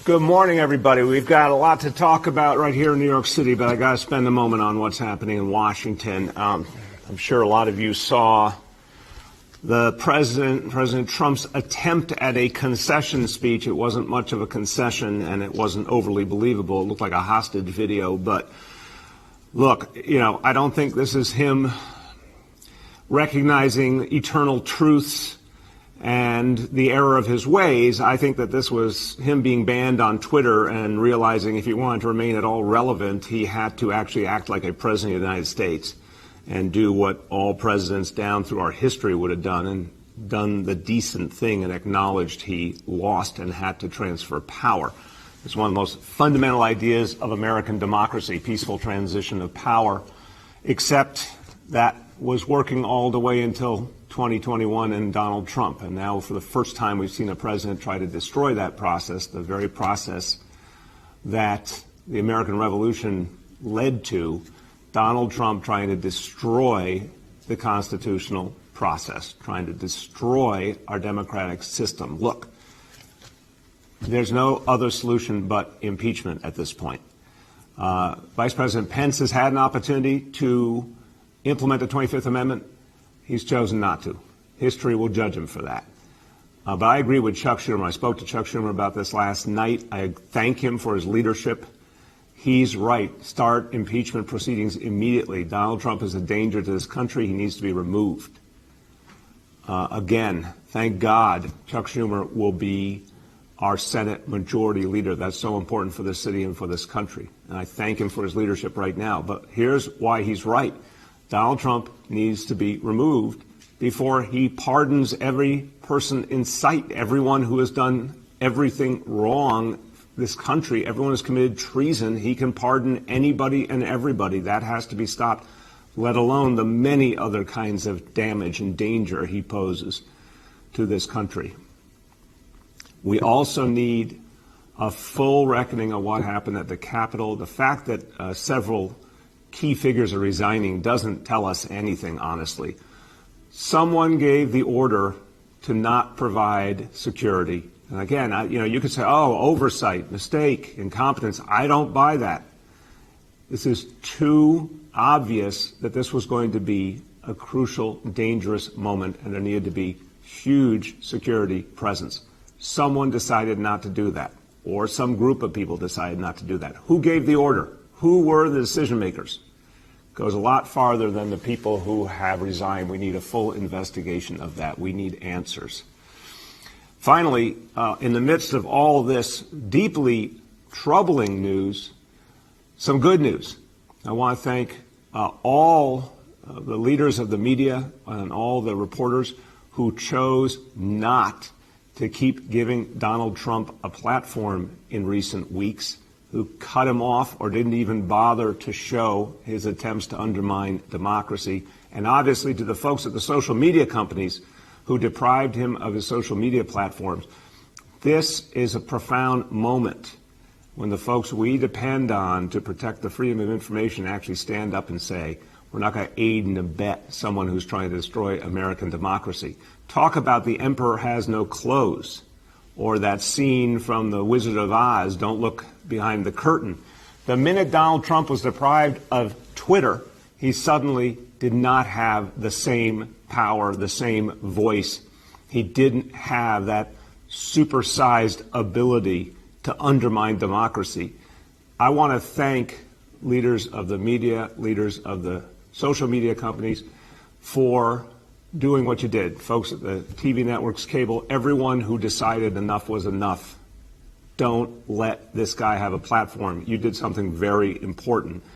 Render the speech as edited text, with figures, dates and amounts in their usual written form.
Good morning, everybody. We've got a lot to talk about right here in New York City, but I got to spend a moment on what's happening in Washington. I'm sure a lot of you saw the President Trump's attempt at a concession speech. It wasn't much of a concession, and it wasn't overly believable. It looked like a hostage video. But look, I don't think this is him recognizing eternal truths and the error of his ways. I think that this was him being banned on Twitter and realizing if he wanted to remain at all relevant, he had to actually act like a president of the United States and do what all presidents down through our history would have done, and done the decent thing and acknowledged he lost and had to transfer power. It's one of the most fundamental ideas of American democracy, peaceful transition of power, except that was working all the way until 2021 and Donald Trump. And now for the first time we've seen a president try to destroy that process, the very process that the American Revolution led to. Donald Trump trying to destroy the constitutional process, trying to destroy our democratic system. Look, there's no other solution but impeachment at this point. Vice President Pence has had an opportunity to implement the 25th Amendment. He's chosen not to. History will judge him for that. But I agree with Chuck Schumer. I spoke to Chuck Schumer about this last night. I thank him for his leadership. He's right. Start impeachment proceedings immediately. Donald Trump is a danger to this country. He needs to be removed. Again, thank God Chuck Schumer will be our Senate Majority Leader. That's so important for this city and for this country. And I thank him for his leadership right now. But here's why he's right. Donald Trump needs to be removed before he pardons every person in sight, everyone who has done everything wrong. This country, everyone who's committed treason, he can pardon anybody and everybody. That has to be stopped, let alone the many other kinds of damage and danger he poses to this country. We also need a full reckoning of what happened at the Capitol. The fact that several key figures are resigning doesn't tell us anything, honestly. Someone gave the order to not provide security. And again, you could say, oversight, mistake, incompetence. I don't buy that. This is too obvious that this was going to be a crucial, dangerous moment, and there needed to be huge security presence. Someone decided not to do that, or some group of people decided not to do that. Who gave the order? Who were the decision makers? Goes a lot farther than the people who have resigned. We need a full investigation of that. We need answers. Finally, in the midst of all this deeply troubling news, some good news. I want to thank all the leaders of the media and all the reporters who chose not to keep giving Donald Trump a platform in recent weeks, who cut him off or didn't even bother to show his attempts to undermine democracy. And obviously to the folks at the social media companies who deprived him of his social media platforms. This is a profound moment when the folks we depend on to protect the freedom of information actually stand up and say, we're not going to aid and abet someone who's trying to destroy American democracy. Talk about the emperor has no clothes, or that scene from The Wizard of Oz, don't look behind the curtain. The minute Donald Trump was deprived of Twitter, he suddenly did not have the same power, the same voice. He didn't have that supersized ability to undermine democracy. I want to thank leaders of the media, leaders of the social media companies for doing what you did. Folks at the TV networks, cable, everyone who decided enough was enough. Don't let this guy have a platform. You did something very important.